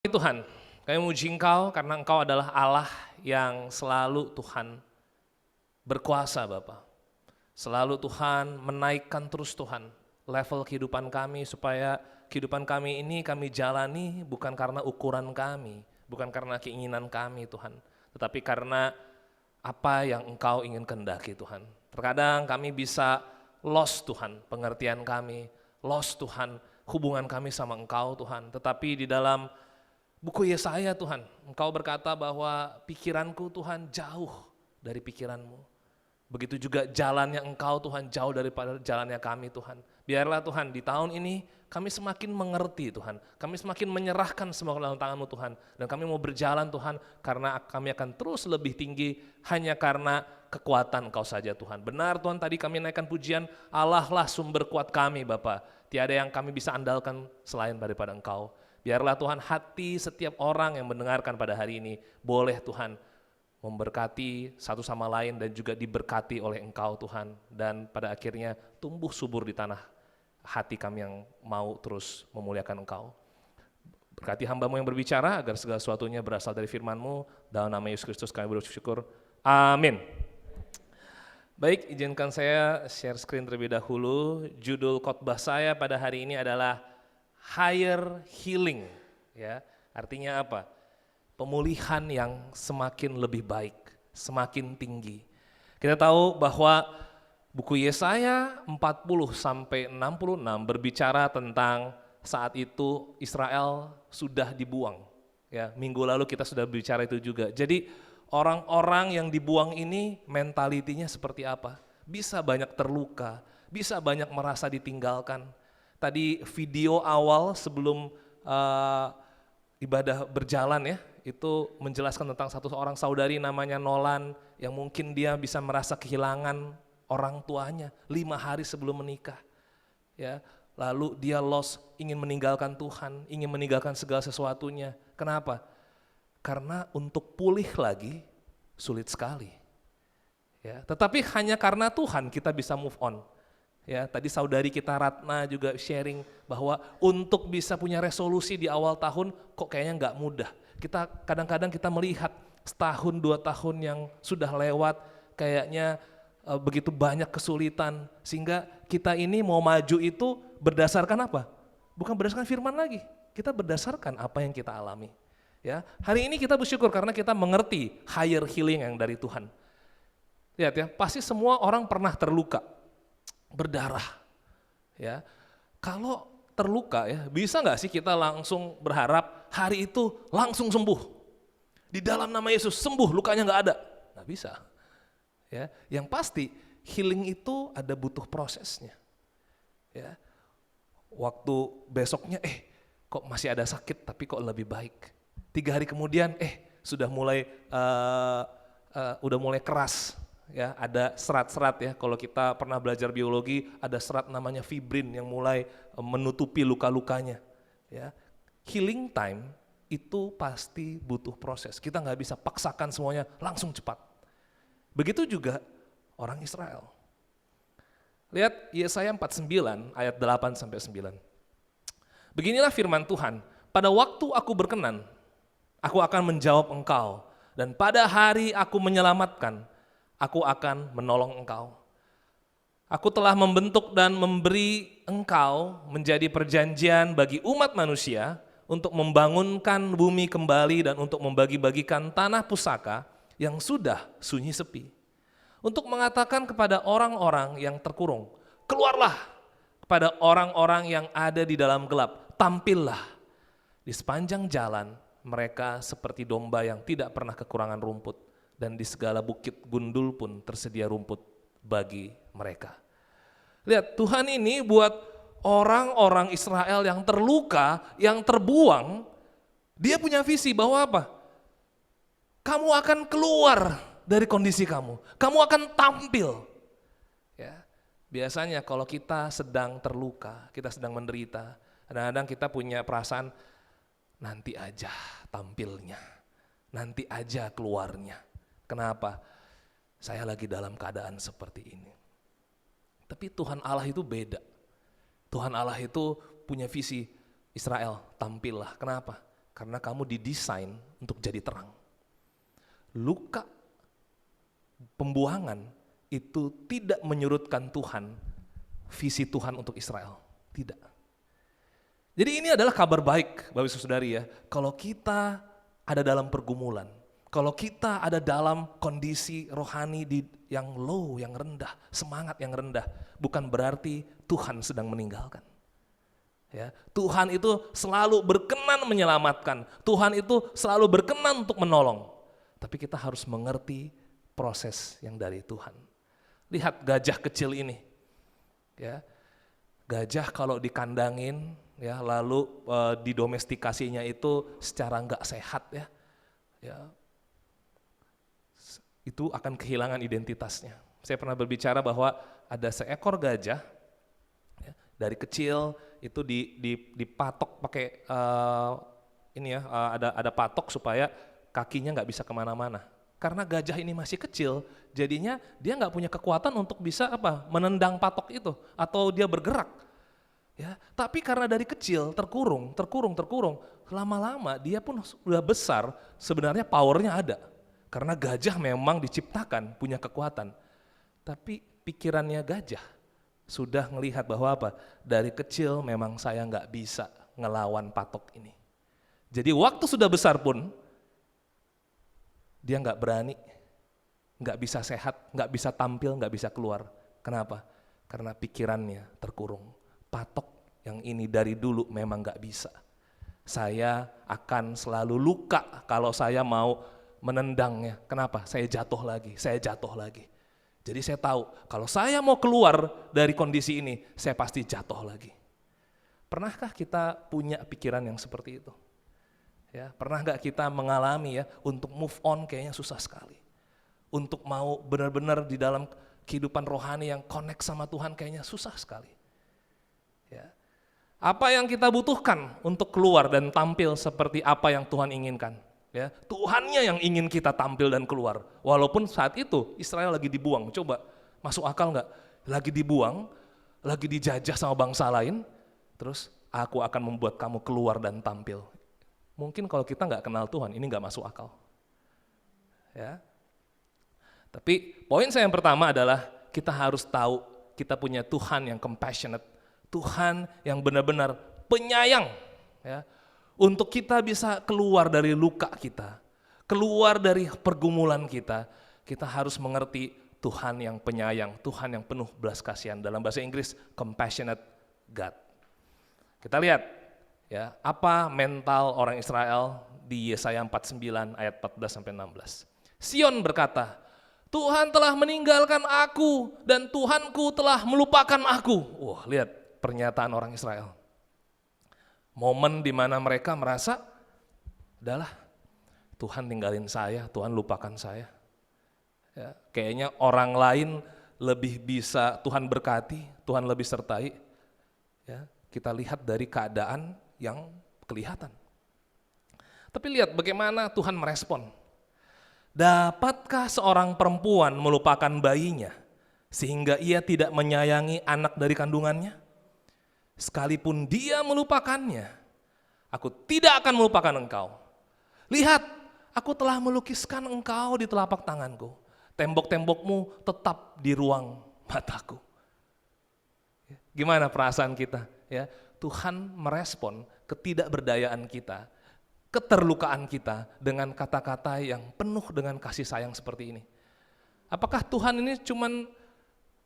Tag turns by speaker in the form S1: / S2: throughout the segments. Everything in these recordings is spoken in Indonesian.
S1: Tuhan, kami memuji Engkau karena Engkau adalah Allah yang selalu Tuhan berkuasa Bapa. Selalu Tuhan menaikkan terus Tuhan level kehidupan kami supaya kehidupan kami ini kami jalani bukan karena ukuran kami, bukan karena keinginan kami Tuhan, tetapi karena apa yang Engkau ingin kehendaki Tuhan. Terkadang kami bisa lost Tuhan pengertian kami, lost Tuhan hubungan kami sama Engkau Tuhan, tetapi di dalam buku Yesaya Tuhan, Engkau berkata bahwa pikiranku Tuhan jauh dari pikiranmu. Begitu juga jalannya Engkau Tuhan jauh daripada jalannya kami Tuhan. Biarlah Tuhan di tahun ini kami semakin mengerti Tuhan. Kami semakin menyerahkan semua ke dalam tangan-Mu Tuhan. Dan kami mau berjalan Tuhan karena kami akan terus lebih tinggi hanya karena kekuatan Engkau saja Tuhan. Benar Tuhan, tadi kami naikkan pujian, Allah lah sumber kuat kami Bapa. Tiada yang kami bisa andalkan selain daripada Engkau. Biarlah Tuhan hati setiap orang yang mendengarkan pada hari ini boleh Tuhan memberkati satu sama lain dan juga diberkati oleh Engkau Tuhan. Dan pada akhirnya tumbuh subur di tanah hati kami yang mau terus memuliakan Engkau. Berkati hamba-Mu yang berbicara agar segala sesuatunya berasal dari firman-Mu. Dalam nama Yesus Kristus kami bersyukur. Amin. Baik, izinkan saya share screen terlebih dahulu. Judul khotbah saya pada hari ini adalah Higher Healing. Ya, artinya apa? Pemulihan yang semakin lebih baik, semakin tinggi. Kita tahu bahwa buku Yesaya 40-66 berbicara tentang saat itu Israel sudah dibuang. Ya, minggu lalu kita sudah bicara itu juga. Jadi orang-orang yang dibuang ini mentalitinya seperti apa? Bisa banyak terluka, bisa banyak merasa ditinggalkan. Tadi video awal sebelum ibadah berjalan ya, itu menjelaskan tentang satu orang saudari namanya Nolan yang mungkin dia bisa merasa kehilangan orang tuanya 5 hari sebelum menikah. Ya, lalu dia lost, ingin meninggalkan Tuhan, ingin meninggalkan segala sesuatunya. Kenapa? Karena untuk pulih lagi sulit sekali. Ya, tetapi hanya karena Tuhan kita bisa move on. Ya, tadi saudari kita Ratna juga sharing bahwa untuk bisa punya resolusi di awal tahun kok kayaknya nggak mudah. Kita kadang-kadang kita melihat setahun 2 tahun yang sudah lewat kayaknya begitu banyak kesulitan sehingga kita ini mau maju itu berdasarkan apa? Bukan berdasarkan firman lagi. Kita berdasarkan apa yang kita alami. Ya, hari ini kita bersyukur karena kita mengerti higher healing yang dari Tuhan. Lihat ya, pasti semua orang pernah terluka. Berdarah, ya. Kalau terluka ya, bisa nggak sih kita langsung berharap hari itu langsung sembuh? Di dalam nama Yesus sembuh, lukanya nggak ada, nggak bisa. Ya, yang pasti healing itu ada butuh prosesnya. Ya, waktu besoknya kok masih ada sakit tapi kok lebih baik. 3 hari kemudian sudah mulai keras. Ya, ada serat-serat ya, kalau kita pernah belajar biologi ada serat namanya fibrin yang mulai menutupi luka-lukanya. Ya, healing time itu pasti butuh proses, kita nggak bisa paksakan semuanya langsung cepat. Begitu juga orang Israel. Lihat Yesaya 49 ayat 8-9. Beginilah firman Tuhan, pada waktu aku berkenan, aku akan menjawab engkau, dan pada hari aku menyelamatkan, aku akan menolong engkau. Aku telah membentuk dan memberi engkau menjadi perjanjian bagi umat manusia untuk membangunkan bumi kembali dan untuk membagi-bagikan tanah pusaka yang sudah sunyi sepi. Untuk mengatakan kepada orang-orang yang terkurung, keluarlah, kepada orang-orang yang ada di dalam gelap, tampillah. Di sepanjang jalan mereka seperti domba yang tidak pernah kekurangan rumput. Dan di segala bukit gundul pun tersedia rumput bagi mereka. Lihat, Tuhan ini buat orang-orang Israel yang terluka, yang terbuang, dia punya visi bahwa apa? Kamu akan keluar dari kondisi kamu akan tampil. Ya, biasanya kalau kita sedang terluka, kita sedang menderita, kadang-kadang kita punya perasaan, nanti aja tampilnya, nanti aja keluarnya. Kenapa? Saya lagi dalam keadaan seperti ini. Tapi Tuhan Allah itu beda. Tuhan Allah itu punya visi, Israel tampillah. Kenapa? Karena kamu didesain untuk jadi terang. Luka pembuangan itu tidak menyurutkan Tuhan, visi Tuhan untuk Israel. Tidak. Jadi ini adalah kabar baik Bapak Ibu Saudari ya. Kalau kita ada dalam pergumulan, kalau kita ada dalam kondisi rohani yang low, yang rendah, semangat yang rendah, bukan berarti Tuhan sedang meninggalkan. Ya, Tuhan itu selalu berkenan menyelamatkan, Tuhan itu selalu berkenan untuk menolong. Tapi kita harus mengerti proses yang dari Tuhan. Lihat gajah kecil ini, ya, gajah kalau dikandangin, ya, lalu didomestikasinya itu secara nggak sehat, ya, itu akan kehilangan identitasnya. Saya pernah berbicara bahwa ada seekor gajah, ya, dari kecil itu dipatok pakai ada patok supaya kakinya nggak bisa kemana-mana. Karena gajah ini masih kecil, jadinya dia nggak punya kekuatan untuk bisa menendang patok itu atau dia bergerak. Ya, tapi karena dari kecil terkurung, lama-lama dia pun sudah besar, sebenarnya powernya ada. Karena gajah memang diciptakan punya kekuatan. Tapi pikirannya gajah sudah melihat bahwa dari kecil memang saya nggak bisa ngelawan patok ini. Jadi waktu sudah besar pun dia nggak berani, nggak bisa sehat, nggak bisa tampil, nggak bisa keluar. Kenapa? Karena pikirannya terkurung. Patok yang ini dari dulu memang nggak bisa. Saya akan selalu luka kalau saya mau menendangnya. Kenapa? Saya jatuh lagi. Jadi saya tahu kalau saya mau keluar dari kondisi ini, saya pasti jatuh lagi. Pernahkah kita punya pikiran yang seperti itu? Ya, pernah nggak kita mengalami untuk move on kayaknya susah sekali. Untuk mau benar-benar di dalam kehidupan rohani yang connect sama Tuhan kayaknya susah sekali. Ya. Apa yang kita butuhkan untuk keluar dan tampil seperti apa yang Tuhan inginkan? Ya, Tuhannya yang ingin kita tampil dan keluar. Walaupun saat itu Israel lagi dibuang. Coba masuk akal nggak? Lagi dibuang, lagi dijajah sama bangsa lain, terus aku akan membuat kamu keluar dan tampil. Mungkin kalau kita nggak kenal Tuhan, ini nggak masuk akal. Ya. Tapi poin saya yang pertama adalah kita harus tahu kita punya Tuhan yang compassionate, Tuhan yang benar-benar penyayang. Ya. Untuk kita bisa keluar dari luka kita, keluar dari pergumulan kita harus mengerti Tuhan yang penyayang, Tuhan yang penuh belas kasihan. Dalam bahasa Inggris, compassionate God. Kita lihat ya, apa mental orang Israel di Yesaya 49 ayat 14-16. Sion berkata, Tuhan telah meninggalkan aku dan Tuhanku telah melupakan aku. Wah, lihat pernyataan orang Israel. Momen di mana mereka merasa, udahlah Tuhan tinggalin saya, Tuhan lupakan saya. Ya, kayaknya orang lain lebih bisa Tuhan berkati, Tuhan lebih sertai. Ya, kita lihat dari keadaan yang kelihatan. Tapi lihat bagaimana Tuhan merespon. Dapatkah seorang perempuan melupakan bayinya sehingga ia tidak menyayangi anak dari kandungannya? Sekalipun dia melupakannya, aku tidak akan melupakan engkau. Lihat, aku telah melukiskan engkau di telapak tanganku. Tembok-tembokmu tetap di ruang mataku. Gimana perasaan kita? Ya, Tuhan merespon ketidakberdayaan kita, keterlukaan kita dengan kata-kata yang penuh dengan kasih sayang seperti ini. Apakah Tuhan ini cuman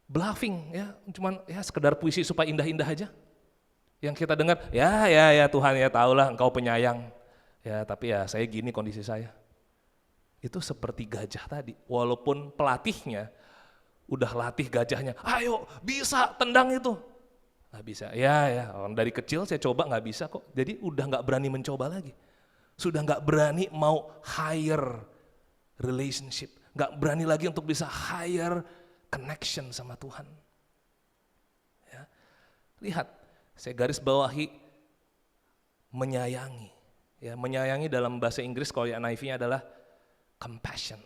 S1: bluffing, ya, cuman sekedar puisi supaya indah-indah aja? Yang kita dengar, ya Tuhan ya tahulah engkau penyayang, ya tapi ya saya gini kondisi saya. Itu seperti gajah tadi, walaupun pelatihnya udah latih gajahnya, ayo bisa tendang itu. Nggak bisa, ya dari kecil saya coba nggak bisa kok, jadi udah nggak berani mencoba lagi. Sudah nggak berani mau higher relationship, nggak berani lagi untuk bisa higher connection sama Tuhan. Ya. Lihat, saya garis bawahi menyayangi. Ya, menyayangi dalam bahasa Inggris kalau yang NIV-nya adalah compassion.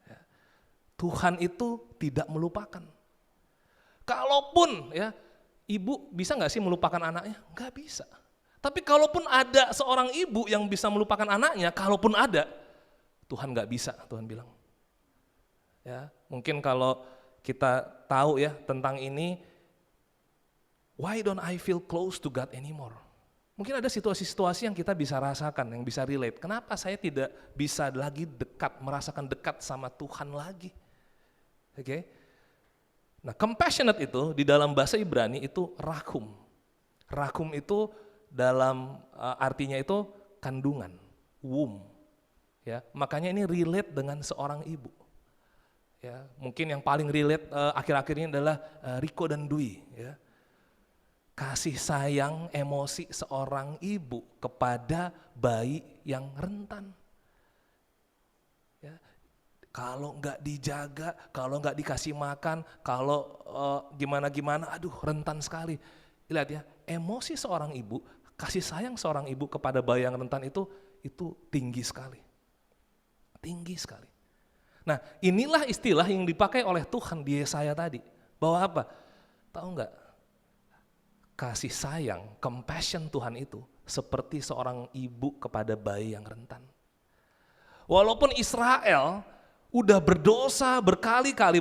S1: Ya. Tuhan itu tidak melupakan. Kalaupun ya ibu bisa nggak sih melupakan anaknya? Nggak bisa. Tapi kalaupun ada seorang ibu yang bisa melupakan anaknya, kalaupun ada, Tuhan nggak bisa, Tuhan bilang. Ya, mungkin kalau kita tahu ya tentang ini, why don't I feel close to God anymore? Mungkin ada situasi-situasi yang kita bisa rasakan, yang bisa relate. Kenapa saya tidak bisa lagi dekat, merasakan dekat sama Tuhan lagi? Oke? Nah, compassionate itu di dalam bahasa Ibrani itu rakum. Rakum itu dalam artinya itu kandungan, womb. Ya, makanya ini relate dengan seorang ibu. Ya, mungkin yang paling relate akhir-akhir ini adalah Riko dan Dwi. Ya. Kasih sayang emosi seorang ibu kepada bayi yang rentan. Ya. Kalau nggak dijaga, kalau nggak dikasih makan, kalau gimana-gimana, aduh rentan sekali. Lihat ya, emosi seorang ibu, kasih sayang seorang ibu kepada bayi yang rentan itu tinggi sekali. Tinggi sekali. Nah, inilah istilah yang dipakai oleh Tuhan di Yesaya tadi. Bahwa apa? Tahu nggak? Kasih sayang, compassion Tuhan itu seperti seorang ibu kepada bayi yang rentan. Walaupun Israel udah berdosa berkali-kali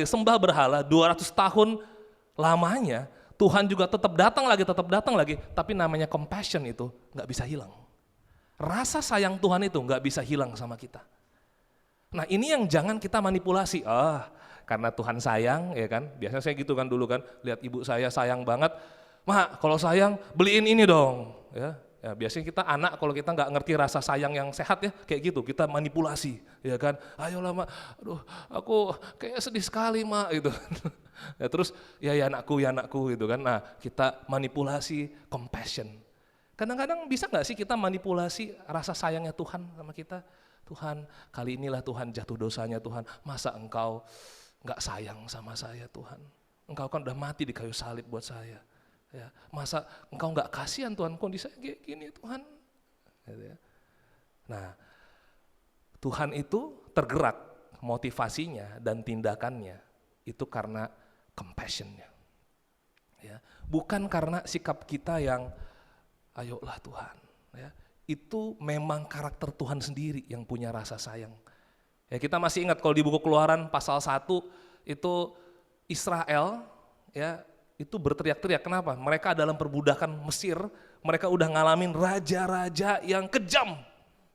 S1: sembah berhala 200 tahun lamanya, Tuhan juga tetap datang lagi, tapi namanya compassion itu nggak bisa hilang. Rasa sayang Tuhan itu nggak bisa hilang sama kita. Nah ini yang jangan kita manipulasi, karena Tuhan sayang, ya kan, biasanya saya gitu kan dulu kan, lihat ibu saya sayang banget, Mak kalau sayang beliin ini dong, ya biasanya kita anak kalau kita nggak ngerti rasa sayang yang sehat ya, kayak gitu, kita manipulasi, ya kan, ayolah Mak, aduh aku kayak sedih sekali Mak, gitu. Ya, terus ya anakku gitu kan. Nah kita manipulasi compassion. Kadang-kadang bisa nggak sih kita manipulasi rasa sayangnya Tuhan sama kita? Tuhan kali inilah Tuhan jatuh dosanya Tuhan. Masa engkau nggak sayang sama saya Tuhan? Engkau kan udah mati di kayu salib buat saya. Ya, masa engkau nggak kasihan Tuhan kondisi saya kayak gini Tuhan? Gitu ya. Nah Tuhan itu tergerak motivasinya dan tindakannya itu karena compassion-nya. Ya, bukan karena sikap kita yang ayolah Tuhan. Ya, itu memang karakter Tuhan sendiri yang punya rasa sayang. Ya, kita masih ingat kalau di buku Keluaran pasal 1 itu Israel ya itu berteriak-teriak. Kenapa? Mereka dalam perbudakan Mesir, mereka udah ngalamin raja-raja yang kejam.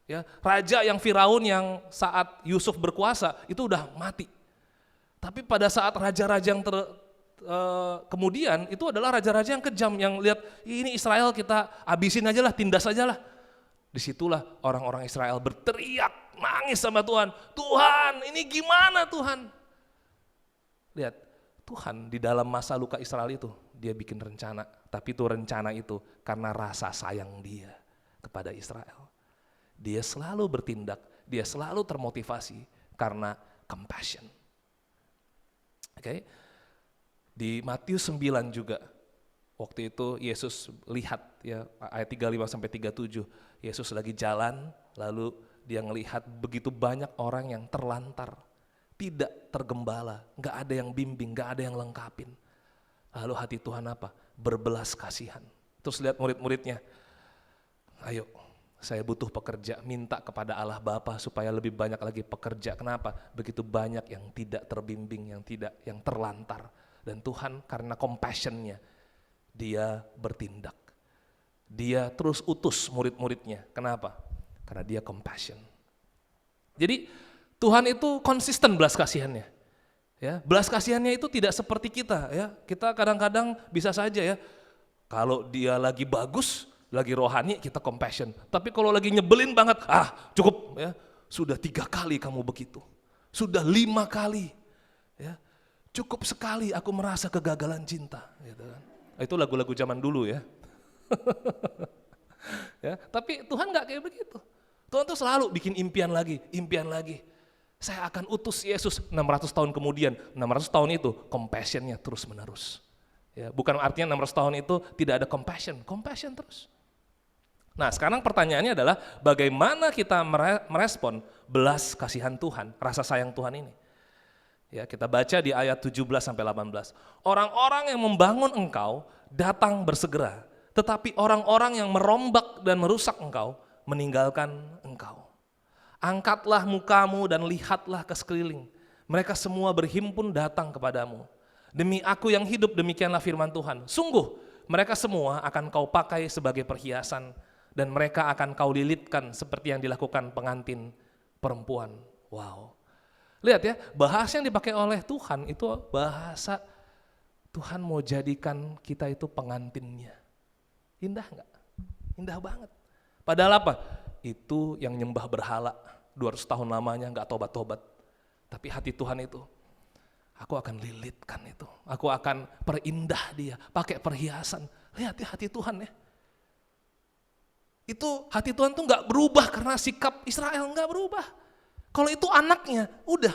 S1: Ya, raja yang Firaun yang saat Yusuf berkuasa itu udah mati. Tapi pada saat raja-raja yang kemudian itu adalah raja-raja yang kejam yang lihat ini Israel kita habisin aja lah, tindas aja lah. Disitulah orang-orang Israel berteriak, nangis sama Tuhan. Tuhan ini gimana Tuhan? Lihat, Tuhan di dalam masa luka Israel itu dia bikin rencana. Tapi itu rencana itu karena rasa sayang dia kepada Israel. Dia selalu bertindak, dia selalu termotivasi karena compassion. Oke. Di Matius 9 juga, waktu itu Yesus lihat ya ayat 35 sampai 37, Yesus lagi jalan lalu dia ngelihat begitu banyak orang yang terlantar, tidak tergembala, nggak ada yang bimbing, nggak ada yang lengkapin. Lalu hati Tuhan apa? Berbelas kasihan. Terus lihat murid-muridnya, ayo saya butuh pekerja, minta kepada Allah Bapa supaya lebih banyak lagi pekerja. Kenapa? Begitu banyak yang tidak terbimbing, yang terlantar. Dan Tuhan karena compassion-nya, dia bertindak. Dia terus utus murid-muridnya. Kenapa? Karena dia compassion. Jadi Tuhan itu konsisten belas kasihannya. Ya, belas kasihannya itu tidak seperti kita. Ya, kita kadang-kadang bisa saja ya, kalau dia lagi bagus, lagi rohani kita compassion. Tapi kalau lagi nyebelin banget, cukup ya. Sudah 3 kali kamu begitu. Sudah 5 kali. Ya. Cukup sekali aku merasa kegagalan cinta. Gitu kan. Itu lagu-lagu zaman dulu ya. Ya. Tapi Tuhan gak kayak begitu. Tuhan tuh selalu bikin impian lagi. Saya akan utus Yesus 600 tahun kemudian. 600 tahun itu compassion-nya terus menerus. Ya, bukan artinya 600 tahun itu tidak ada compassion terus. Nah sekarang pertanyaannya adalah bagaimana kita merespon belas kasihan Tuhan, rasa sayang Tuhan ini. Ya, kita baca di ayat 17 sampai 18. Orang-orang yang membangun engkau datang bersegera, tetapi orang-orang yang merombak dan merusak engkau, meninggalkan engkau. Angkatlah mukamu dan lihatlah ke sekeliling. Mereka semua berhimpun datang kepadamu. Demi aku yang hidup, demikianlah firman Tuhan. Sungguh, mereka semua akan kau pakai sebagai perhiasan, dan mereka akan kau lilitkan seperti yang dilakukan pengantin perempuan. Wow. Lihat ya, bahasa yang dipakai oleh Tuhan itu bahasa Tuhan mau jadikan kita itu pengantinnya. Indah enggak? Indah banget. Padahal apa? Itu yang nyembah berhala 200 tahun lamanya enggak tobat-tobat. Tapi hati Tuhan itu, aku akan lilitkan itu. Aku akan perindah dia, pakai perhiasan. Lihat ya hati Tuhan ya. Itu hati Tuhan tuh enggak berubah karena sikap Israel, enggak berubah. Kalau itu anaknya, udah.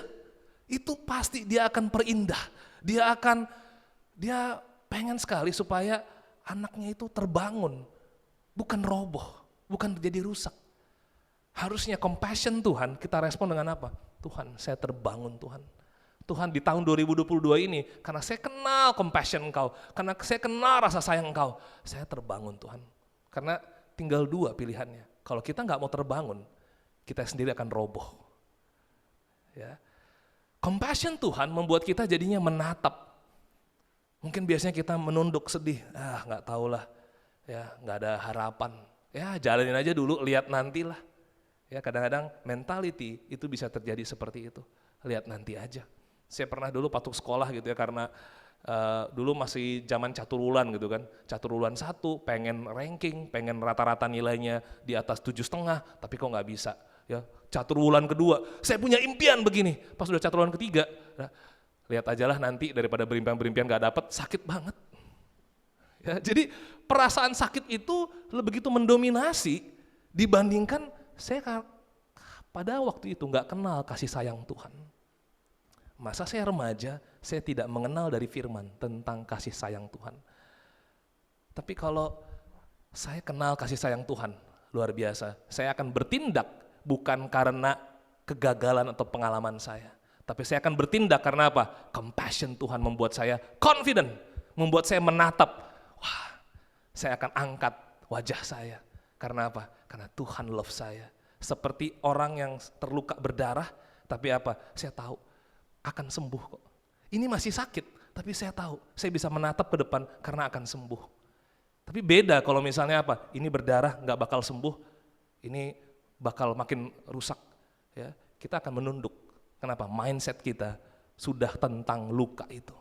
S1: Itu pasti dia akan perindah. Dia pengen sekali supaya anaknya itu terbangun, bukan roboh, bukan jadi rusak. Harusnya compassion Tuhan kita respon dengan apa? Tuhan, saya terbangun Tuhan. Tuhan di tahun 2022 ini, karena saya kenal compassion Engkau, karena saya kenal rasa sayang Engkau, saya terbangun Tuhan. Karena tinggal dua pilihannya. Kalau kita nggak mau terbangun, kita sendiri akan roboh. Ya. Compassion Tuhan membuat kita jadinya menatap. Mungkin biasanya kita menunduk sedih, nggak tahulah, ya nggak ada harapan. Ya jalanin aja dulu, lihat nantilah. Ya kadang-kadang mentality itu bisa terjadi seperti itu, lihat nanti aja. Saya pernah dulu waktu sekolah gitu ya, karena dulu masih zaman caturulan gitu kan, caturulan 1 pengen ranking, pengen rata-rata nilainya di atas 7,5, tapi kok nggak bisa. Ya caturulan kedua, saya punya impian begini, pas udah caturulan ketiga, lihat aja lah nanti daripada berimpian-berimpian gak dapet, sakit banget. Ya, jadi perasaan sakit itu begitu mendominasi dibandingkan saya pada waktu itu gak kenal kasih sayang Tuhan. Masa saya remaja, saya tidak mengenal dari firman tentang kasih sayang Tuhan. Tapi kalau saya kenal kasih sayang Tuhan, luar biasa. Saya akan bertindak bukan karena kegagalan atau pengalaman saya. Tapi saya akan bertindak karena apa? Compassion Tuhan membuat saya confident, membuat saya menatap, wah saya akan angkat wajah saya. Karena apa? Karena Tuhan love saya. Seperti orang yang terluka berdarah, tapi apa? Saya tahu akan sembuh kok. Ini masih sakit, tapi saya tahu saya bisa menatap ke depan karena akan sembuh. Tapi beda kalau misalnya apa? Ini berdarah nggak bakal sembuh, ini bakal makin rusak. Ya, kita akan menunduk. Kenapa? Mindset kita sudah tentang luka itu.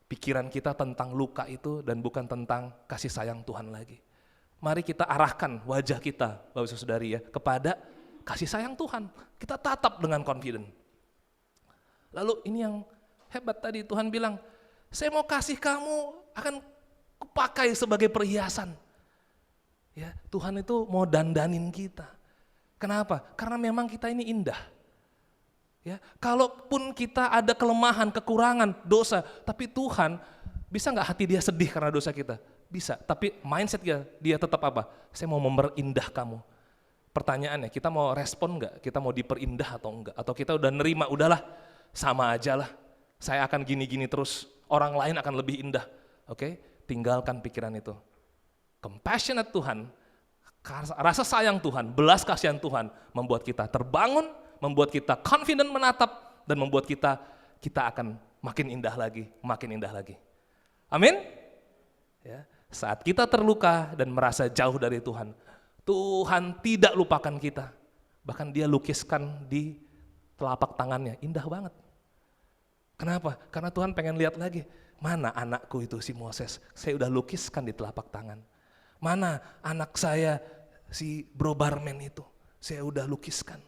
S1: Pikiran kita tentang luka itu dan bukan tentang kasih sayang Tuhan lagi. Mari kita arahkan wajah kita, Bapak Ibu Saudari ya, kepada kasih sayang Tuhan. Kita tatap dengan confident. Lalu ini yang hebat tadi, Tuhan bilang, saya mau kasih kamu akan kupakai sebagai perhiasan. Ya, Tuhan itu mau dandanin kita. Kenapa? Karena memang kita ini indah. Ya, kalaupun kita ada kelemahan, kekurangan, dosa, tapi Tuhan bisa nggak hati dia sedih karena dosa kita? Bisa, tapi mindset dia tetap apa? Saya mau memperindah kamu. Pertanyaannya, kita mau respon nggak? Kita mau diperindah atau enggak? Atau kita udah nerima, udahlah, sama aja lah. Saya akan gini-gini terus, orang lain akan lebih indah. Oke, tinggalkan pikiran itu. Compassionate Tuhan, rasa sayang Tuhan, belas kasihan Tuhan membuat kita terbangun, membuat kita confident menatap, dan membuat kita akan makin indah lagi, makin indah lagi. Amin? Ya, saat kita terluka dan merasa jauh dari Tuhan, Tuhan tidak lupakan kita. Bahkan dia lukiskan di telapak tangannya, indah banget. Kenapa? Karena Tuhan pengen lihat lagi, mana anakku itu si Moses, saya udah lukiskan di telapak tangan. Mana anak saya si Bro Barman itu, saya udah lukiskan.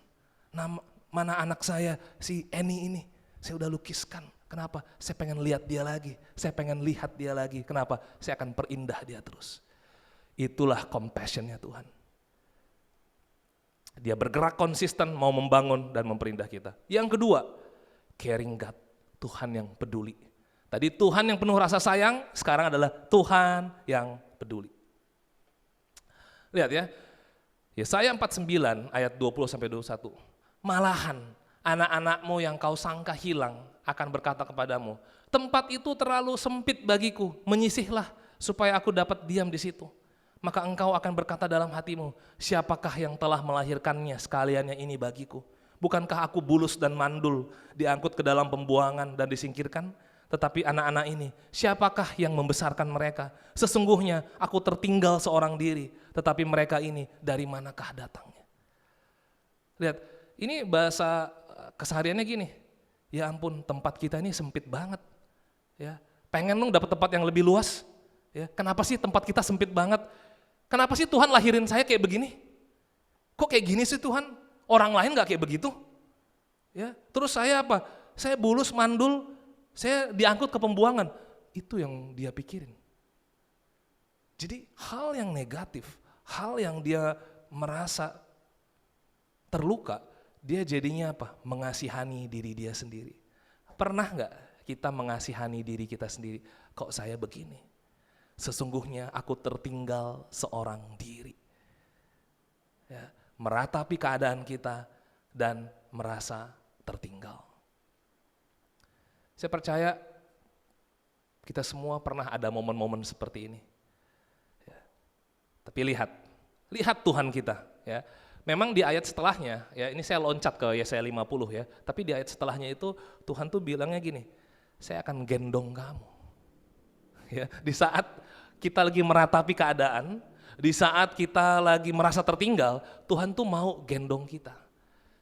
S1: Mana anak saya si Eni ini, saya udah lukiskan. Kenapa? Saya pengen lihat dia lagi, saya pengen lihat dia lagi. Kenapa? Saya akan perindah dia terus. Itulah compassion-nya Tuhan. Dia bergerak konsisten mau membangun dan memperindah kita. Yang kedua, caring God, Tuhan yang peduli. Tadi Tuhan yang penuh rasa sayang, sekarang adalah Tuhan yang peduli. Lihat ya, Yesaya 49 ayat 20-21. Malahan anak-anakmu yang kau sangka hilang akan berkata kepadamu, tempat itu terlalu sempit bagiku, menyisihlah, supaya aku dapat diam di situ. Maka engkau akan berkata dalam hatimu, siapakah yang telah melahirkannya sekaliannya ini bagiku? Bukankah aku bulus dan mandul, diangkut ke dalam pembuangan dan disingkirkan? Tetapi anak-anak ini, siapakah yang membesarkan mereka? Sesungguhnya aku tertinggal seorang diri, tetapi mereka ini dari manakah datangnya? Lihat, ini bahasa kesehariannya gini, ya ampun tempat kita ini sempit banget. Ya, pengen dong dapat tempat yang lebih luas. Ya, kenapa sih tempat kita sempit banget? Kenapa sih Tuhan lahirin saya kayak begini? Kok kayak gini sih Tuhan? Orang lain gak kayak begitu? Ya, terus saya apa? Saya bulus, mandul, saya diangkut ke pembuangan. Itu yang dia pikirin. Jadi hal yang negatif, hal yang dia merasa terluka, dia jadinya apa? Mengasihani diri dia sendiri. Pernah gak kita mengasihani diri kita sendiri? Kok saya begini? Sesungguhnya aku tertinggal seorang diri. Ya, meratapi keadaan kita dan merasa tertinggal. Saya percaya kita semua pernah ada momen-momen seperti ini. Ya. Tapi lihat Tuhan kita. Ya. Memang di ayat setelahnya, ya ini saya loncat ke Yesaya 50 ya. Tapi di ayat setelahnya itu Tuhan tuh bilangnya gini, saya akan gendong kamu. Ya, di saat kita lagi meratapi keadaan, di saat kita lagi merasa tertinggal, Tuhan tuh mau gendong kita.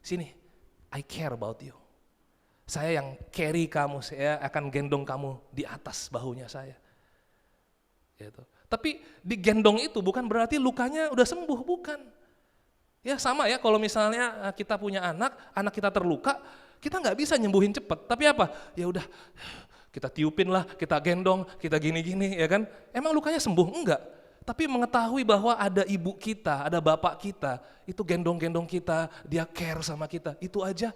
S1: Sini, I care about you. Saya yang carry kamu, saya akan gendong kamu di atas bahunya saya. Gitu. Tapi digendong itu bukan berarti lukanya udah sembuh, bukan. Ya sama ya, kalau misalnya kita punya anak kita terluka, kita nggak bisa nyembuhin cepat. Tapi apa? Ya udah. Kita tiupin lah, kita gendong, kita gini-gini ya kan. Emang lukanya sembuh? Enggak. Tapi mengetahui bahwa ada ibu kita, ada bapak kita, itu gendong-gendong kita, dia care sama kita, itu aja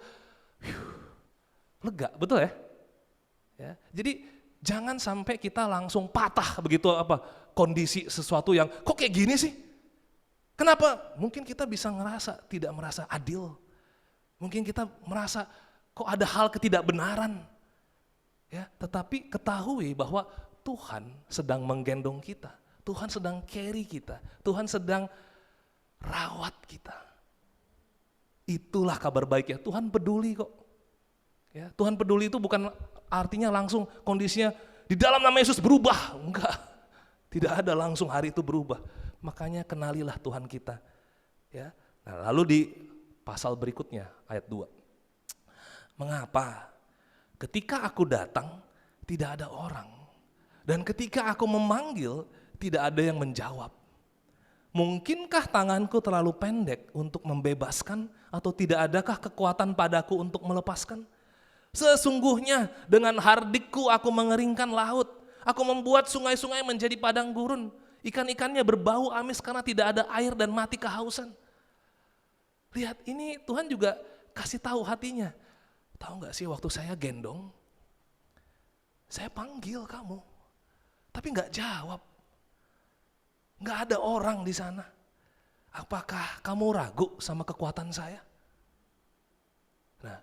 S1: lega, betul ya? Ya. Jadi jangan sampai kita langsung patah begitu apa kondisi sesuatu yang kok kayak gini sih? Kenapa? Mungkin kita bisa tidak merasa adil. Mungkin kita merasa kok ada hal ketidakbenaran. Ya, tetapi ketahui bahwa Tuhan sedang menggendong kita, Tuhan sedang carry kita, Tuhan sedang rawat kita. Itulah kabar baiknya, Tuhan peduli kok. Ya, Tuhan peduli itu bukan artinya langsung kondisinya di dalam nama Yesus berubah, enggak. Tidak ada langsung hari itu berubah. Makanya kenalilah Tuhan kita. Ya. Nah, lalu di pasal berikutnya ayat 2. Mengapa? Ketika aku datang, tidak ada orang. Dan ketika aku memanggil, tidak ada yang menjawab. Mungkinkah tanganku terlalu pendek untuk membebaskan, atau tidak adakah kekuatan padaku untuk melepaskan? Sesungguhnya dengan hardikku aku mengeringkan laut. Aku membuat sungai-sungai menjadi padang gurun. Ikan-ikannya berbau amis karena tidak ada air dan mati kehausan. Lihat, ini Tuhan juga kasih tahu hatinya. Tahu gak sih waktu saya gendong, saya panggil kamu, tapi gak jawab. Gak ada orang di sana. Apakah kamu ragu sama kekuatan saya? Nah,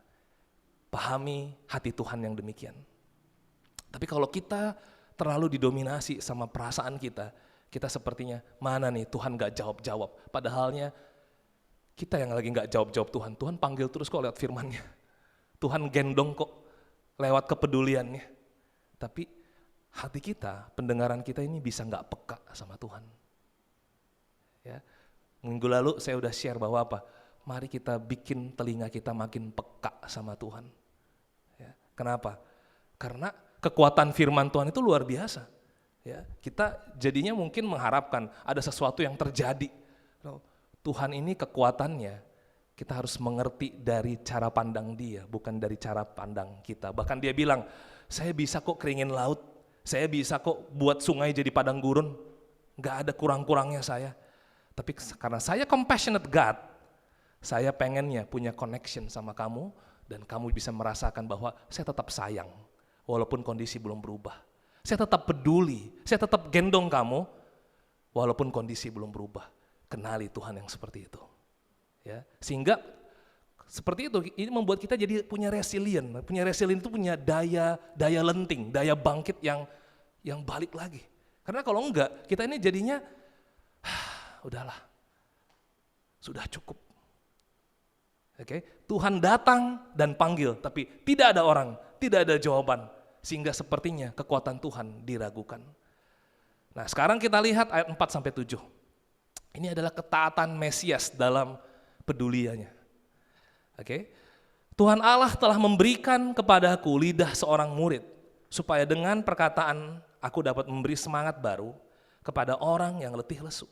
S1: pahami hati Tuhan yang demikian. Tapi kalau kita terlalu didominasi sama perasaan kita sepertinya, mana nih Tuhan gak jawab-jawab. Padahalnya kita yang lagi gak jawab-jawab Tuhan. Tuhan panggil terus kok lewat firman-Nya. Tuhan gendong kok lewat kepeduliannya. Tapi hati kita, pendengaran kita ini bisa gak peka sama Tuhan. Ya. Minggu lalu saya udah share bahwa apa? Mari kita bikin telinga kita makin peka sama Tuhan. Ya. Kenapa? Karena kekuatan firman Tuhan itu luar biasa. Ya. Kita jadinya mungkin mengharapkan ada sesuatu yang terjadi. Tuhan ini kekuatannya, kita harus mengerti dari cara pandang dia, bukan dari cara pandang kita. Bahkan dia bilang, saya bisa kok keringin laut, saya bisa kok buat sungai jadi padang gurun, gak ada kurang-kurangnya saya. Tapi karena saya compassionate God, saya pengennya punya connection sama kamu, dan kamu bisa merasakan bahwa saya tetap sayang, walaupun kondisi belum berubah. Saya tetap peduli, saya tetap gendong kamu, walaupun kondisi belum berubah. Kenali Tuhan yang seperti itu. Ya, sehingga seperti itu, ini membuat kita jadi punya resilient. Punya resilient itu punya daya lenting, daya bangkit yang balik lagi. Karena kalau enggak, kita ini jadinya, udahlah, sudah cukup. Oke, Tuhan datang dan panggil, tapi tidak ada orang, tidak ada jawaban, sehingga sepertinya kekuatan Tuhan diragukan. Nah, sekarang kita lihat ayat 4-7. Ini adalah ketaatan Mesias dalam peduliannya. Oke, Tuhan Allah telah memberikan kepadaku lidah seorang murid, supaya dengan perkataan aku dapat memberi semangat baru kepada orang yang letih lesu.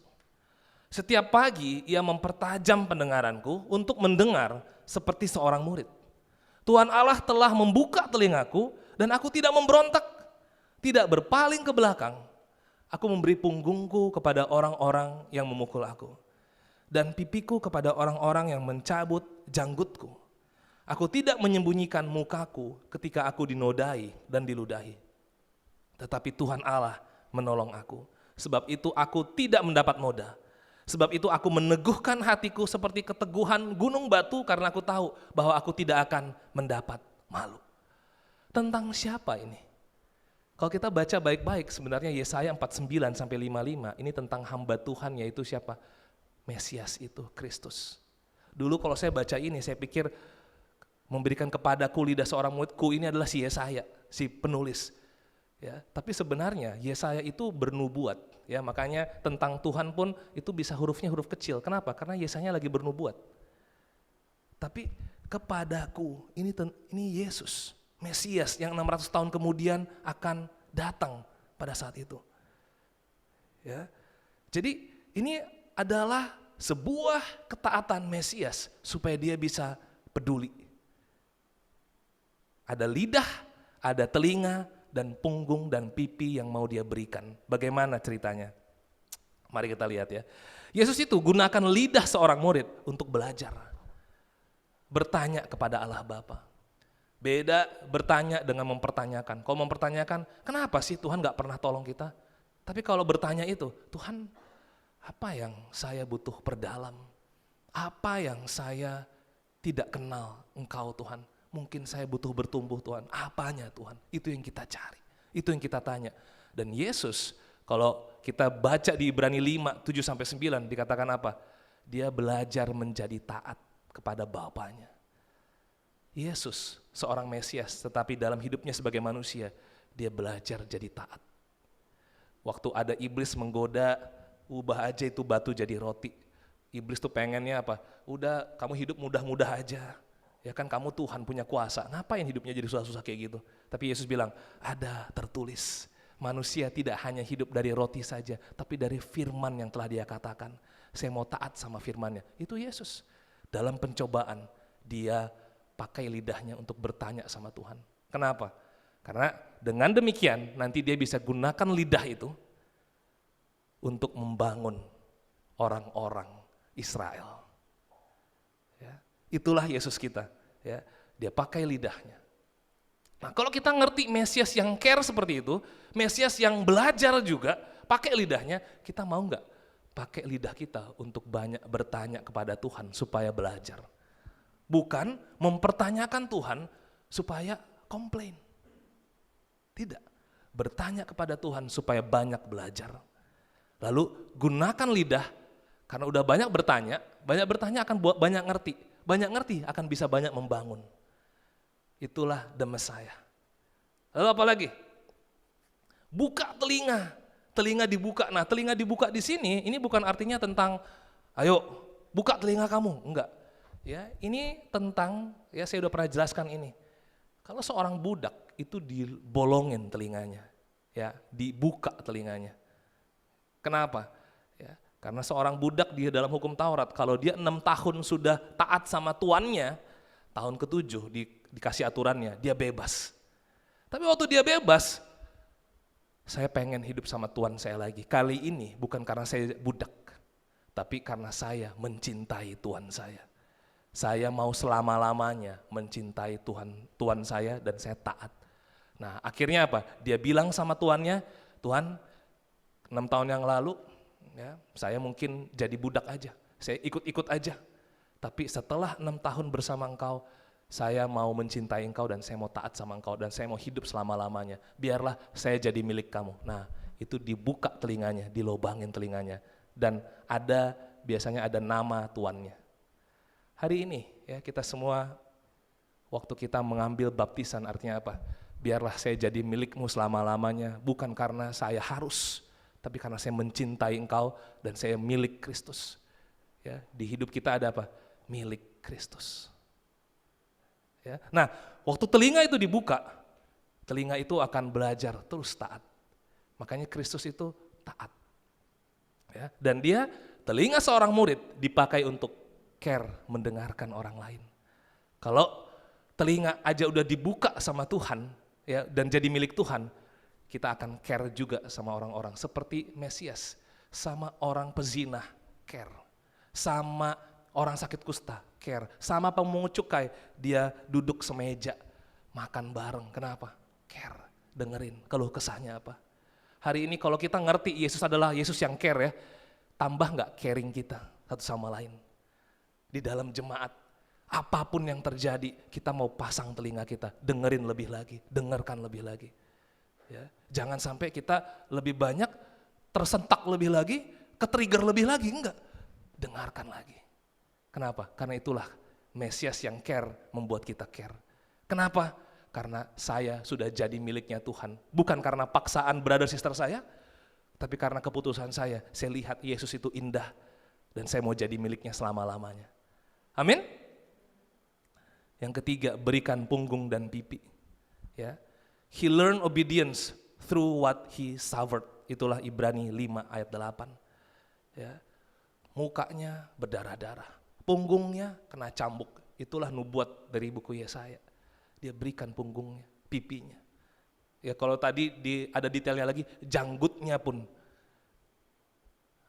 S1: Setiap pagi ia mempertajam pendengaranku untuk mendengar seperti seorang murid. Tuhan Allah telah membuka telingaku dan aku tidak memberontak, tidak berpaling ke belakang. Aku memberi punggungku kepada orang-orang yang memukul aku dan pipiku kepada orang-orang yang mencabut janggutku. Aku tidak menyembunyikan mukaku ketika aku dinodai dan diludahi. Tetapi Tuhan Allah menolong aku. Sebab itu aku tidak mendapat noda. Sebab itu aku meneguhkan hatiku seperti keteguhan gunung batu karena aku tahu bahwa aku tidak akan mendapat malu. Tentang siapa ini? Kalau kita baca baik-baik sebenarnya Yesaya 49-55 ini tentang hamba Tuhan, yaitu siapa? Mesias itu, Kristus. Dulu kalau saya baca ini saya pikir memberikan kepadaku lidah seorang muridku ini adalah si Yesaya, si penulis. Ya, tapi sebenarnya Yesaya itu bernubuat, ya, makanya tentang Tuhan pun itu bisa hurufnya huruf kecil. Kenapa? Karena Yesaya lagi bernubuat. Tapi kepadaku ini Yesus, Mesias yang 600 tahun kemudian akan datang pada saat itu. Ya. Jadi ini adalah sebuah ketaatan Mesias supaya dia bisa peduli. Ada lidah, ada telinga, dan punggung dan pipi yang mau dia berikan. Bagaimana ceritanya? Mari kita lihat ya. Yesus itu gunakan lidah seorang murid untuk belajar. Bertanya kepada Allah Bapa. Beda bertanya dengan mempertanyakan. Kalau mempertanyakan, kenapa sih Tuhan gak pernah tolong kita? Tapi kalau bertanya itu, Tuhan, apa yang saya butuh perdalam? Apa yang saya tidak kenal Engkau Tuhan? Mungkin saya butuh bertumbuh Tuhan. Apanya Tuhan? Itu yang kita cari. Itu yang kita tanya. Dan Yesus, kalau kita baca di Ibrani 5, 7-9 dikatakan apa? Dia belajar menjadi taat kepada Bapanya. Yesus seorang Mesias, tetapi dalam hidupnya sebagai manusia, dia belajar jadi taat. Waktu ada iblis menggoda, ubah aja itu batu jadi roti. Iblis tuh pengennya apa? Udah kamu hidup mudah-mudah aja. Ya kan kamu Tuhan punya kuasa, ngapain hidupnya jadi susah-susah kayak gitu? Tapi Yesus bilang, ada tertulis, manusia tidak hanya hidup dari roti saja, tapi dari firman yang telah dia katakan. Saya mau taat sama firmannya. Itu Yesus. Dalam pencobaan, dia pakai lidahnya untuk bertanya sama Tuhan. Kenapa? Karena dengan demikian, nanti dia bisa gunakan lidah itu untuk membangun orang-orang Israel. Itulah Yesus kita, ya. Dia pakai lidahnya. Nah, kalau kita ngerti Mesias yang care seperti itu, Mesias yang belajar juga pakai lidahnya, kita mau nggak pakai lidah kita untuk banyak bertanya kepada Tuhan supaya belajar? Bukan mempertanyakan Tuhan supaya komplain. Tidak, bertanya kepada Tuhan supaya banyak belajar. Lalu gunakan lidah, karena udah banyak bertanya akan buat banyak ngerti. Banyak ngerti akan bisa banyak membangun. Itulah the Messiah. Lalu apa lagi? Buka telinga. Telinga dibuka. Nah, telinga dibuka di sini ini bukan artinya tentang ayo buka telinga kamu, enggak. Ya, ini tentang ya saya udah pernah jelaskan ini. Kalau seorang budak itu dibolongin telinganya, ya, dibuka telinganya. Kenapa? Ya, karena seorang budak dia dalam hukum Taurat, kalau dia 6 tahun sudah taat sama tuannya, tahun ke-7 dikasih aturannya, dia bebas. Tapi waktu dia bebas, saya pengen hidup sama Tuhan saya lagi. Kali ini bukan karena saya budak, tapi karena saya mencintai Tuhan saya. Saya mau selama-lamanya mencintai Tuhan saya dan saya taat. Nah, akhirnya apa? Dia bilang sama tuannya, Tuhan, 6 tahun yang lalu, ya, saya mungkin jadi budak aja, saya ikut-ikut aja. Tapi setelah 6 tahun bersama Engkau, saya mau mencintai Engkau dan saya mau taat sama Engkau dan saya mau hidup selama-lamanya. Biarlah saya jadi milik kamu. Nah, itu dibuka telinganya, dilobangin telinganya, dan biasanya ada nama tuannya. Hari ini ya kita semua, waktu kita mengambil baptisan artinya apa? Biarlah saya jadi milikmu selama-lamanya, bukan karena saya harus, tapi karena saya mencintai engkau dan saya milik Kristus. Ya, di hidup kita ada apa? Milik Kristus. Ya. Nah, waktu telinga itu dibuka, telinga itu akan belajar terus taat. Makanya Kristus itu taat. Ya. Dan dia, telinga seorang murid dipakai untuk care, mendengarkan orang lain. Kalau telinga aja udah dibuka sama Tuhan, ya, dan jadi milik Tuhan, kita akan care juga sama orang-orang. Seperti Mesias, sama orang pezina, care. Sama orang sakit kusta, care. Sama pemungut cukai, dia duduk semeja, makan bareng. Kenapa? Care, dengerin keluh kesahnya apa. Hari ini kalau kita ngerti Yesus adalah Yesus yang care ya, tambah gak caring kita satu sama lain. Di dalam jemaat, apapun yang terjadi, kita mau pasang telinga kita, dengerin lebih lagi, dengarkan lebih lagi. Ya, jangan sampai kita lebih banyak tersentak lebih lagi, ke-trigger lebih lagi, enggak. Dengarkan lagi. Kenapa? Karena itulah Mesias yang care membuat kita care. Kenapa? Karena saya sudah jadi miliknya Tuhan. Bukan karena paksaan brother sister saya, tapi karena keputusan saya lihat Yesus itu indah dan saya mau jadi miliknya selama-lamanya. Amin? Yang ketiga, berikan punggung dan pipi. Ya. He learned obedience through what he suffered. Itulah Ibrani 5 ayat 8. Ya. Mukanya berdarah-darah, punggungnya kena cambuk. Itulah nubuat dari buku Yesaya. Dia berikan punggungnya, pipinya. Ya kalau tadi ada detailnya lagi, janggutnya pun.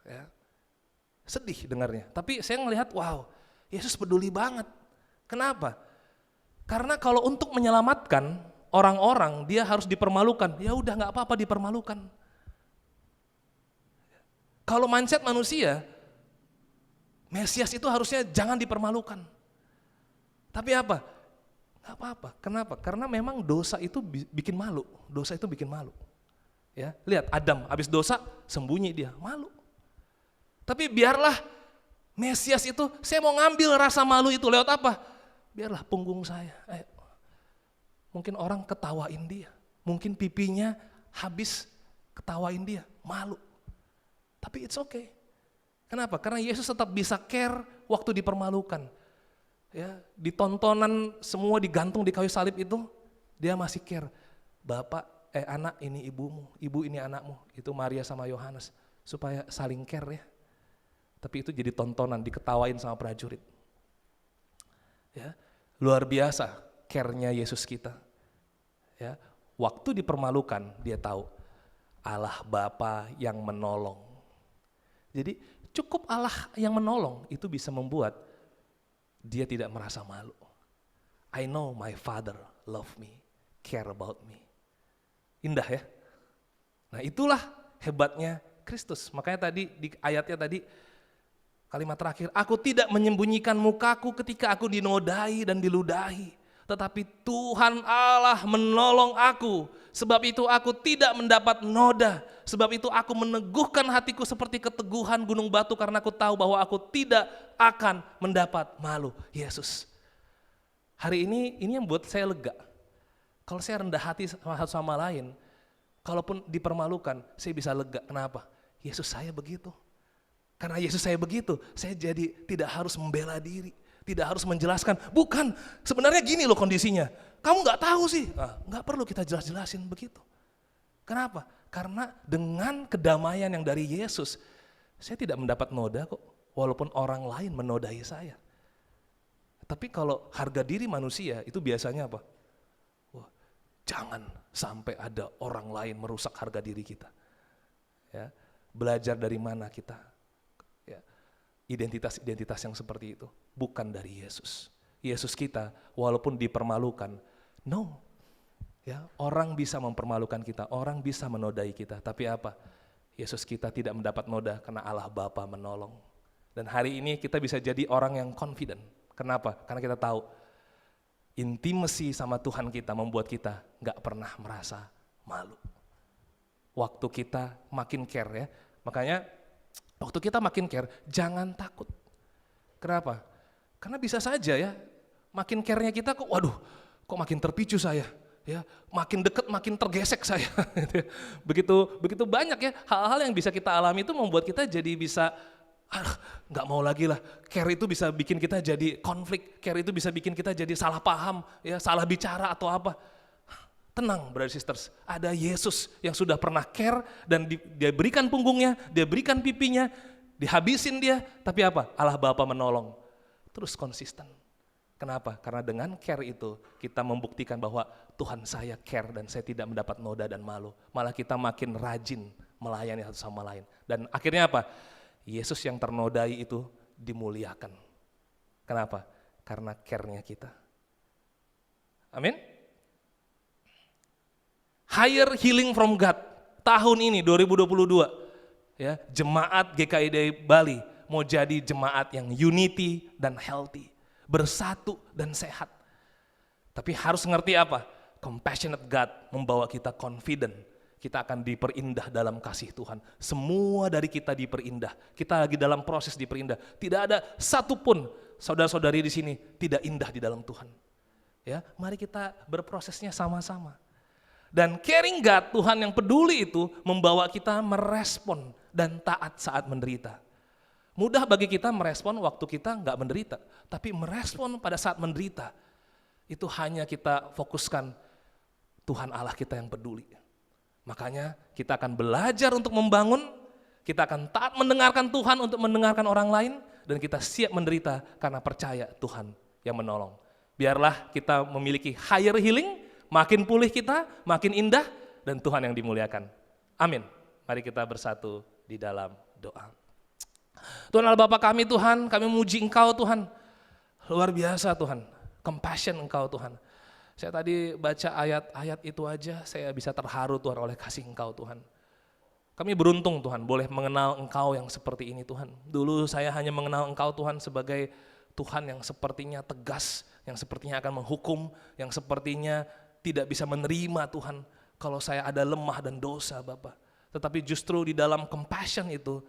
S1: Ya. Sedih dengarnya. Tapi saya ngelihat, wow, Yesus peduli banget. Kenapa? Karena kalau untuk menyelamatkan orang-orang, dia harus dipermalukan. Ya udah nggak apa-apa dipermalukan. Kalau mindset manusia, Mesias itu harusnya jangan dipermalukan. Tapi apa? Nggak apa-apa. Kenapa? Karena memang dosa itu bikin malu. Dosa itu bikin malu. Ya, lihat Adam habis dosa sembunyi dia, malu. Tapi biarlah Mesias itu, saya mau ngambil rasa malu itu lewat apa? Biarlah punggung saya. Mungkin orang ketawain dia. Mungkin pipinya habis ketawain dia, malu. Tapi it's okay. Kenapa? Karena Yesus tetap bisa care waktu dipermalukan. Ya, di tontonan semua digantung di kayu salib itu, dia masih care. Anak ini ibumu, ibu ini anakmu. Itu Maria sama Yohanes. Supaya saling care ya. Tapi itu jadi tontonan, diketawain sama prajurit. Ya, luar biasa care-nya Yesus kita. Ya, waktu dipermalukan dia tahu Allah Bapa yang menolong. Jadi cukup Allah yang menolong itu bisa membuat dia tidak merasa malu. I know my Father love me, care about me. Indah ya. Nah itulah hebatnya Kristus. Makanya tadi di ayatnya tadi kalimat terakhir, aku tidak menyembunyikan mukaku ketika aku dinodai dan diludahi. Tetapi Tuhan Allah menolong aku. Sebab itu aku tidak mendapat noda. Sebab itu aku meneguhkan hatiku seperti keteguhan gunung batu. Karena aku tahu bahwa aku tidak akan mendapat malu. Yesus. Hari ini yang buat saya lega. Kalau saya rendah hati satu sama lain, kalaupun dipermalukan, saya bisa lega. Kenapa? Yesus saya begitu. Karena Yesus saya begitu, saya jadi tidak harus membela diri. Tidak harus menjelaskan, bukan, sebenarnya gini loh kondisinya. Kamu gak tahu sih, gak perlu kita jelas-jelasin begitu. Kenapa? Karena dengan kedamaian yang dari Yesus, saya tidak mendapat noda kok, walaupun orang lain menodai saya. Tapi kalau harga diri manusia itu biasanya apa? Wah, jangan sampai ada orang lain merusak harga diri kita. Ya, belajar dari mana kita? Ya, identitas-identitas yang seperti itu bukan dari Yesus. Yesus kita walaupun dipermalukan, no. Ya, orang bisa mempermalukan kita, orang bisa menodai kita, tapi apa? Yesus kita tidak mendapat noda karena Allah Bapa menolong. Dan hari ini kita bisa jadi orang yang confident. Kenapa? Karena kita tahu intimacy sama Tuhan kita membuat kita gak pernah merasa malu. waktu kita makin care ya. Makanya waktu kita makin care, jangan takut. Kenapa? Karena bisa saja ya, makin care-nya kita kok, waduh, kok makin terpicu saya, ya, makin dekat, makin tergesek saya. Begitu banyak ya hal-hal yang bisa kita alami itu membuat kita jadi bisa, nggak mau lagi lah. Care itu bisa bikin kita jadi konflik, care itu bisa bikin kita jadi salah paham, ya, salah bicara atau apa. Tenang, brothers sisters, ada Yesus yang sudah pernah care dan dia berikan punggungnya, dia berikan pipinya, dihabisin dia, tapi apa? Allah Bapa menolong. Terus konsisten. Kenapa? Karena dengan care itu kita membuktikan bahwa Tuhan saya care dan saya tidak mendapat noda dan malu. Malah kita makin rajin melayani satu sama lain. Dan akhirnya apa? Yesus yang ternodai itu dimuliakan. Kenapa? Karena care-nya kita. Amin. Higher healing from God. Tahun ini 2022 ya, jemaat GKID Bali mau jadi jemaat yang unity dan healthy, bersatu dan sehat. Tapi harus ngerti apa? Compassionate God membawa kita confident. Kita akan diperindah dalam kasih Tuhan. Semua dari kita diperindah. Kita lagi dalam proses diperindah. Tidak ada satupun saudara-saudari di sini tidak indah di dalam Tuhan. Ya, mari kita berprosesnya sama-sama. Dan caring God, Tuhan yang peduli itu membawa kita merespon dan taat saat menderita. Mudah bagi kita merespon waktu kita nggak menderita, tapi merespon pada saat menderita, itu hanya kita fokuskan Tuhan Allah kita yang peduli. Makanya kita akan belajar untuk membangun, kita akan taat mendengarkan Tuhan untuk mendengarkan orang lain, dan kita siap menderita karena percaya Tuhan yang menolong. Biarlah kita memiliki higher healing, makin pulih kita, makin indah, dan Tuhan yang dimuliakan. Amin. Mari kita bersatu di dalam doa. Tuhan Allah Bapa kami Tuhan, kami memuji Engkau Tuhan. Luar biasa Tuhan, compassion Engkau Tuhan. Saya tadi baca ayat-ayat itu aja, saya bisa terharu Tuhan oleh kasih Engkau Tuhan. Kami beruntung Tuhan, boleh mengenal Engkau yang seperti ini Tuhan. Dulu saya hanya mengenal Engkau Tuhan sebagai Tuhan yang sepertinya tegas, yang sepertinya akan menghukum, yang sepertinya tidak bisa menerima Tuhan kalau saya ada lemah dan dosa Bapa. Tetapi justru di dalam compassion itu,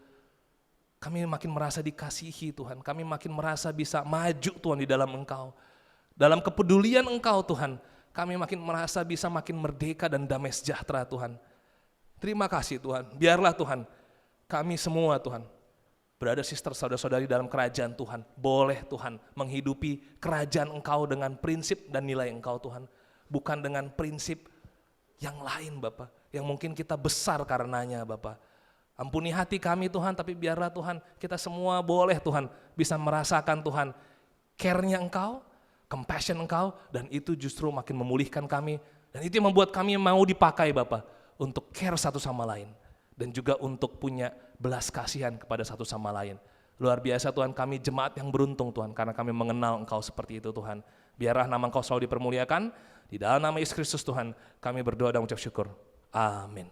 S1: kami makin merasa dikasihi Tuhan, kami makin merasa bisa maju Tuhan di dalam Engkau. Dalam kepedulian Engkau Tuhan, kami makin merasa bisa makin merdeka dan damai sejahtera Tuhan. Terima kasih Tuhan, biarlah Tuhan, kami semua Tuhan, brother, sister, saudara-saudari dalam kerajaan Tuhan, boleh Tuhan menghidupi kerajaan Engkau dengan prinsip dan nilai Engkau Tuhan. Bukan dengan prinsip yang lain Bapa, yang mungkin kita besar karenanya Bapa. Ampuni hati kami Tuhan, tapi biarlah Tuhan kita semua boleh Tuhan bisa merasakan Tuhan care-nya Engkau, compassion Engkau, dan itu justru makin memulihkan kami, dan itu yang membuat kami mau dipakai Bapa untuk care satu sama lain, dan juga untuk punya belas kasihan kepada satu sama lain. Luar biasa Tuhan, kami jemaat yang beruntung Tuhan, karena kami mengenal Engkau seperti itu Tuhan. Biarlah nama Engkau selalu dipermuliakan, di dalam nama Yesus Kristus Tuhan kami berdoa dan mengucap syukur. Amin.